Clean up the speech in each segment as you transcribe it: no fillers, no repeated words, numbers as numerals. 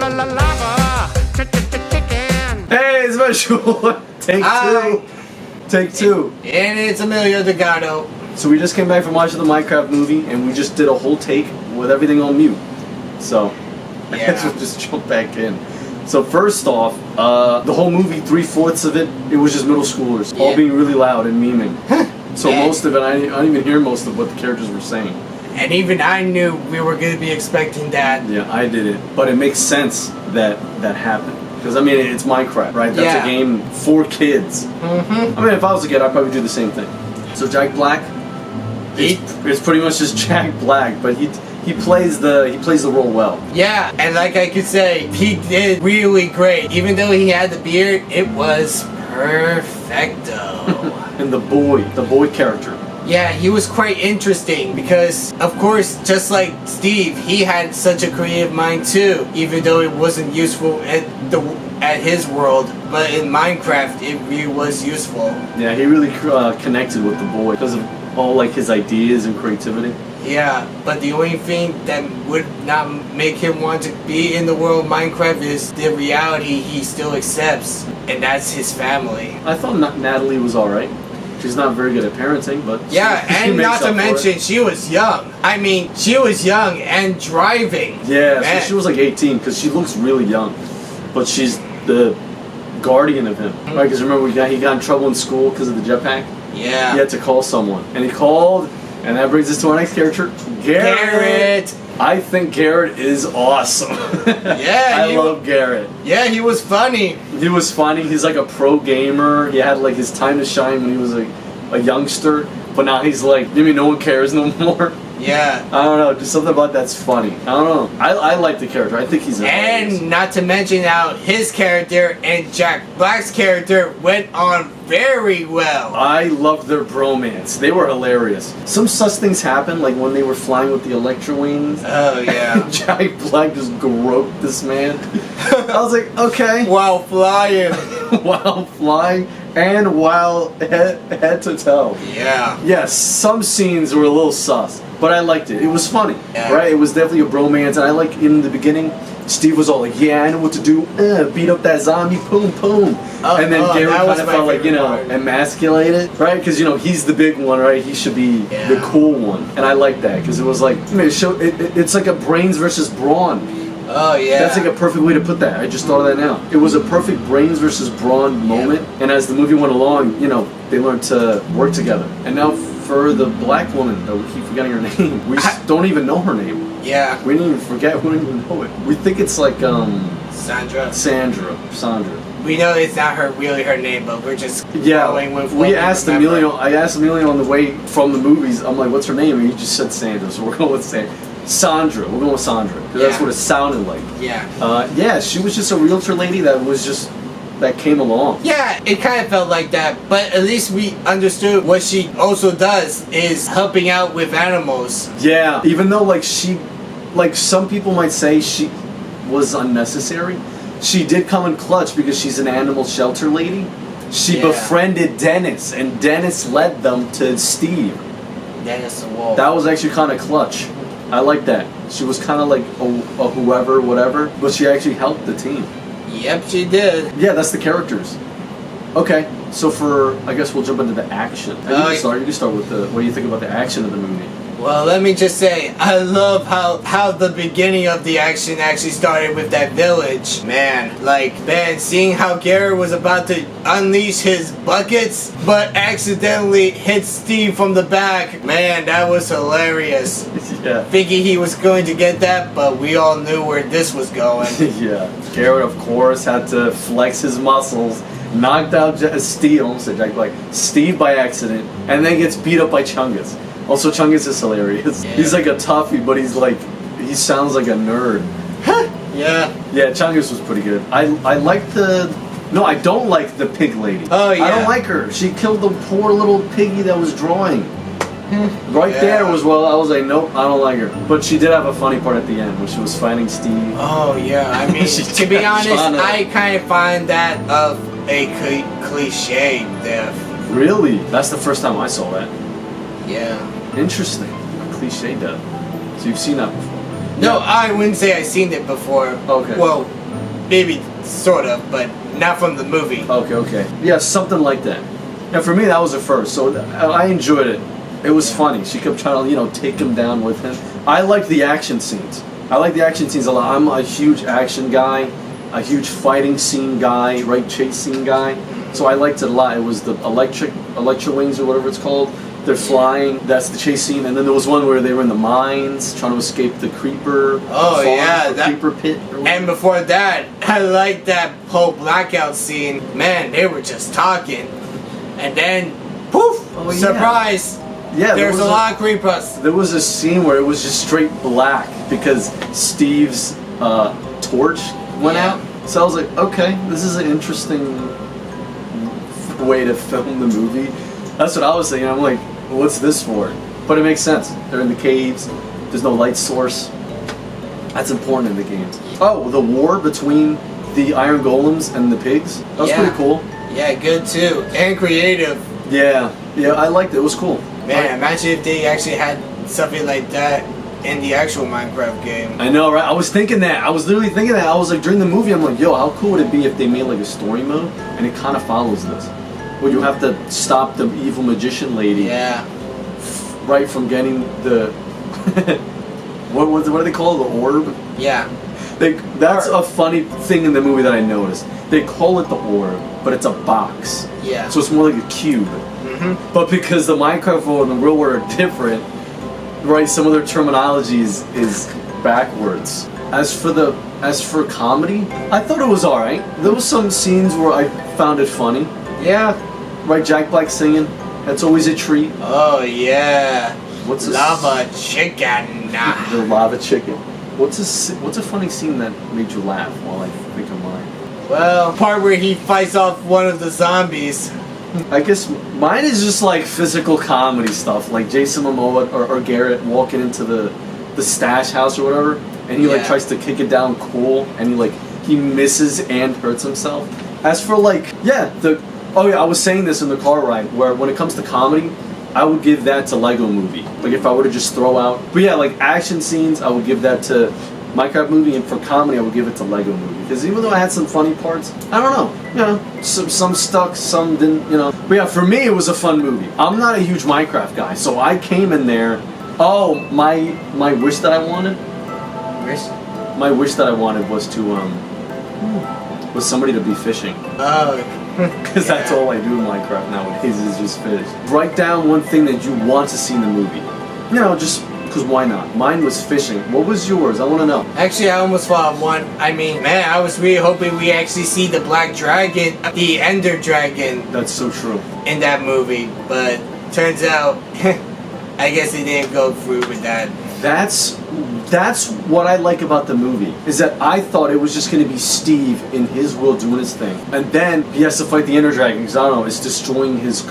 Hey, it's Adventureruler. Take two. And it's Emilio Delgado. So we just came back from watching the Minecraft movie, and we just did a whole take with everything on mute. So, I guess we'll just jump back in. So first off, the whole movie, 3/4 of it, it was just middle schoolers, all being really loud and memeing. So most of it, I didn't even hear most of what the characters were saying. And even I knew we were going to be expecting that. Yeah, I did it. But it makes sense that that happened. Because, I mean, it's Minecraft, right? That's a game for kids. I mean, if I was a kid, I'd probably do the same thing. So Jack Black, it's pretty much just Jack Black, but he plays the role well. Yeah, and like I could say, he did really great. Even though he had the beard, it was perfecto. And the boy character. Yeah, he was quite interesting because, of course, just like Steve, he had such a creative mind too, even though it wasn't useful at his world. But in Minecraft, it really was useful. Yeah, he really connected with the boy because of all like his ideas and creativity. Yeah, but the only thing that would not make him want to be in the world of Minecraft is the reality he still accepts, and that's his family. I thought Natalie was alright. She's not very good at parenting, but and not to mention, she was young. I mean, she was young and driving. Yeah, so she was like 18 because she looks really young, but she's the guardian of him, right? Because remember, he got in trouble in school because of the jetpack. Yeah, he had to call someone, and he called, and that brings us to our next character, Garrett. I think Garrett is awesome. Yeah, I love Garrett. Yeah, he was funny. He was funny. He's like a pro gamer. He had like his time to shine when he was a youngster, but now he's like, I mean, no one cares no more. Yeah. I don't know, just something about that's funny. I don't know. I like the character. I think he's hilarious. And not to mention how his character and Jack Black's character went on very well. I loved their bromance. They were hilarious. Some sus things happened, like when they were flying with the Electro Wings. Oh, yeah. Jack Black just groped this man. I was like, okay. While flying. While flying. And while head to toe. Yeah. Yes, some scenes were a little sus, but I liked it. It was funny, right? It was definitely a bromance, and I like in the beginning, Steve was all like, "Yeah, I know what to do. Beat up that zombie, boom, boom." And then Garrett kind of felt like, emasculated, right? Because he's the big one, right? He should be the cool one, and I like that because it was like, it's like a brains versus brawn. Oh, yeah. That's like a perfect way to put that. I just thought of that now. It was a perfect brains versus brawn moment. And as the movie went along, they learned to work together. And now for the black woman, we keep forgetting her name. We don't even know her name. Yeah. We didn't even forget. We don't even know it. We think it's like, Sandra. Sandra. We know it's not really her name, but we're just going with what we asked Emilio. I asked Emilio on the way from the movies. I'm like, "What's her name?" And he just said Sandra. So we're going with Sandra. We're going with Sandra. That's what it sounded like. Yeah. Yeah, she was just a realtor lady that came along. Yeah, it kind of felt like that, but at least we understood what she also does is helping out with animals. Yeah, even though some people might say she was unnecessary, she did come in clutch because she's an animal shelter lady. She befriended Dennis, and Dennis led them to Steve. Dennis the Wolf. That was actually kind of clutch. I like that. She was kind of like a whoever, whatever, but she actually helped the team. Yep, she did. Yeah, that's the characters. Okay, so I guess we'll jump into the action. You can start with what do you think about the action of the movie? Well, let me just say, I love how the beginning of the action actually started with that village. Man, seeing how Garrett was about to unleash his buckets, but accidentally hit Steve from the back. Man, that was hilarious. Yeah. Thinking he was going to get that, but we all knew where this was going. Yeah. Garrett, of course, had to flex his muscles, knocked out Steve, almost said Jack Black, Steve by accident, and then gets beat up by Chungus. Also, Chungus is hilarious. Yeah. He's like a toughie, but he sounds like a nerd. Yeah. Yeah, Chungus was pretty good. I don't like the pig lady. Oh, yeah. I don't like her. She killed the poor little piggy that was drawing. There was, I was like, nope, I don't like her. But she did have a funny part at the end when she was fighting Steve. Oh, yeah. I mean, to be honest, I kind of find that of a cliche death. Really? That's the first time I saw that. Yeah. Interesting. A cliche death. So you've seen that before. No, I wouldn't say I've seen it before. Okay. Well, maybe sort of, but not from the movie. Okay. Yeah, something like that. And for me, that was a first, so I enjoyed it. It was funny. She kept trying to, take him down with him. I like the action scenes. I like the action scenes a lot. I'm a huge action guy, a huge fighting scene guy, right, chase scene guy. So I liked it a lot. It was the electro wings or whatever it's called. They're flying. That's the chase scene. And then there was one where they were in the mines trying to escape the creeper. Oh yeah, that creeper pit. And before that, I liked that whole blackout scene. Man, they were just talking, and then poof! Surprise! Yeah, there's a lot of creepers. There was a scene where it was just straight black because Steve's torch went out. So I was like, okay, this is an interesting way to film the movie. That's what I was thinking. I'm like, what's this for? But it makes sense. They're in the caves. There's no light source. That's important in the games. Oh, the war between the iron golems and the pigs. That was pretty cool. Yeah, good too. And creative. Yeah, I liked it. It was cool. Man, imagine if they actually had something like that in the actual Minecraft game. I know, right? I was thinking that. I was literally thinking that. I was like, during the movie, I'm like, yo, how cool would it be if they made like a story mode and it kind of follows this? Where you have to stop the evil magician lady. Yeah. Right from getting the what do they call it? The orb? Yeah. That's a funny thing in the movie that I noticed. They call it the orb, but it's a box. Yeah. So it's more like a cube. Mm-hmm. But because the Minecraft world and the real world are different, right? Some of their terminology is backwards. As for comedy, I thought it was alright. There was some scenes where I found it funny. Yeah. Right, Jack Black singing. That's always a treat. Oh yeah. What's lava chicken? The lava chicken. What's a funny scene that made you laugh while I think of mine? Well, part where he fights off one of the zombies. I guess mine is just like physical comedy stuff, like Jason Momoa or Garrett walking into the stash house or whatever, and he like tries to kick it down cool, and he misses and hurts himself. As for I was saying this in the car ride, where when it comes to comedy, I would give that to Lego Movie. Like if I were to just throw out, but yeah, like action scenes, I would give that to Minecraft Movie, and for comedy, I would give it to Lego Movie. Because even though I had some funny parts, I don't know, some stuck, some didn't, But yeah, for me, it was a fun movie. I'm not a huge Minecraft guy, so I came in there. Oh, my wish that I wanted. My wish that I wanted was to was somebody to be fishing. Oh. Because that's all I do in Minecraft nowadays is just fish. Write down one thing that you want to see in the movie. Just because why not? Mine was fishing. What was yours? I want to know. Actually, I almost thought of one. I mean, man, I was really hoping we actually see the black dragon, the Ender dragon. That's so true. In that movie, but turns out, I guess they didn't go through with that. That's what I like about the movie, is that I thought it was just going to be Steve in his world doing his thing. And then he has to fight the Ender Dragon, because I don't know, it's destroying his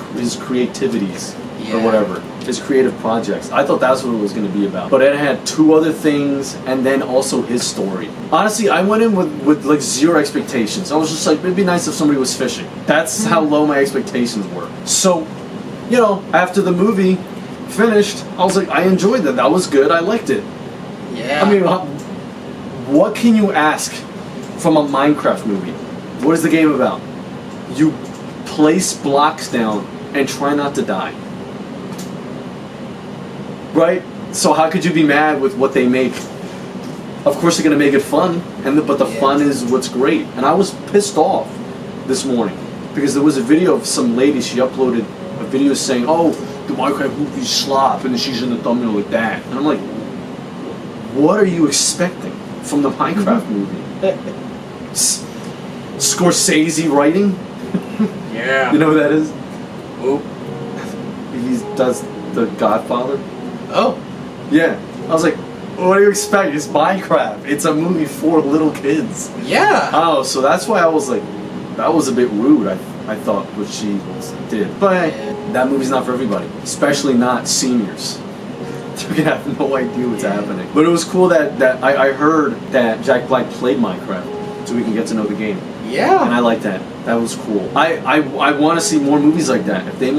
creativities or whatever, his creative projects. I thought that's what it was going to be about. But it had two other things, and then also his story. Honestly, I went in with like zero expectations. I was just like, it'd be nice if somebody was fishing. That's how low my expectations were. So, after the movie finished, I was like, I enjoyed that. That was good. I liked it. Yeah. I mean, what can you ask from a Minecraft movie? What is the game about? You place blocks down and try not to die. Right? So how could you be mad with what they make? Of course they're going to make it fun, but the fun is what's great. And I was pissed off this morning because there was a video of some lady, she uploaded a video saying, oh, the Minecraft movie's slop, and then she's in the thumbnail like that. And I'm like, what are you expecting from the Minecraft movie? Scorsese writing? Yeah. You know who that is? Who? He does The Godfather. Oh. Yeah. I was like, what do you expect? It's Minecraft. It's a movie for little kids. Yeah. Oh, so that's why I was like, that was a bit rude, I thought, what she did. But that movie's not for everybody, especially not seniors. They're gonna have no idea what's happening. But it was cool that I heard that Jack Black played Minecraft, so we can get to know the game. Yeah. And I like that. That was cool. I want to see more movies like that. If they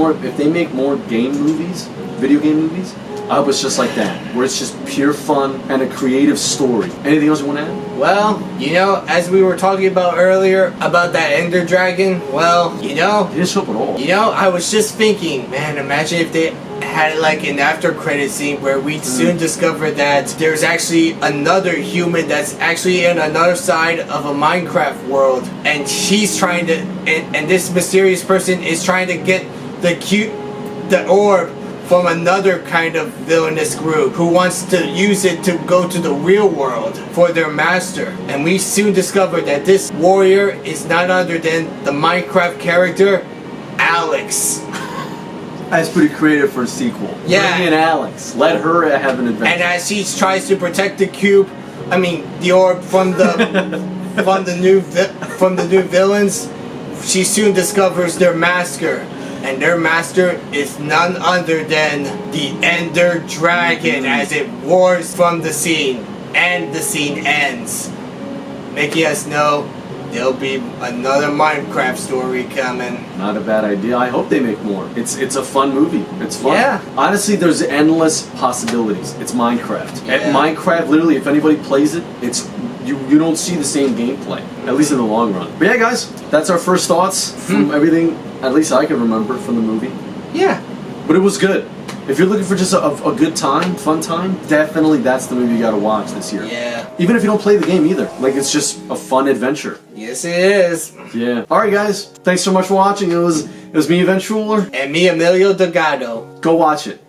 make more video game movies, I hope it's just like that, where it's just pure fun and a creative story. Anything else you want to add? Well, you know, as we were talking about earlier about that Ender Dragon, well, you know, It didn't show up at all. you know, I was just thinking, man, imagine if they had like an after credit scene where we'd soon discover that there's actually another human that's actually in another side of a Minecraft world, and she's trying to, and this mysterious person is trying to get the orb from another kind of villainous group who wants to use it to go to the real world for their master. And we soon discover that this warrior is none other than the Minecraft character Alex. That's pretty creative for a sequel. Yeah. Bring in Alex. Let her have an adventure. And as she tries to protect the cube, I mean the orb from the from the new villains, she soon discovers their master. And their master is none other than the Ender Dragon as it roars from the scene. And the scene ends, making us know there'll be another Minecraft story coming. Not a bad idea. I hope they make more. It's a fun movie. It's fun. Yeah. Honestly, there's endless possibilities. It's Minecraft. Yeah. At Minecraft, literally, if anybody plays it, it's you don't see the same gameplay, at least in the long run. But yeah, guys, that's our first thoughts from everything, at least I can remember from the movie. Yeah. But it was good. If you're looking for just a good time, fun time, definitely that's the movie you gotta watch this year. Yeah. Even if you don't play the game either. Like, it's just a fun adventure. Yes, it is. Yeah. Alright, guys. Thanks so much for watching. It was me, Adventureruler. And me, Emilio Delgado. Go watch it.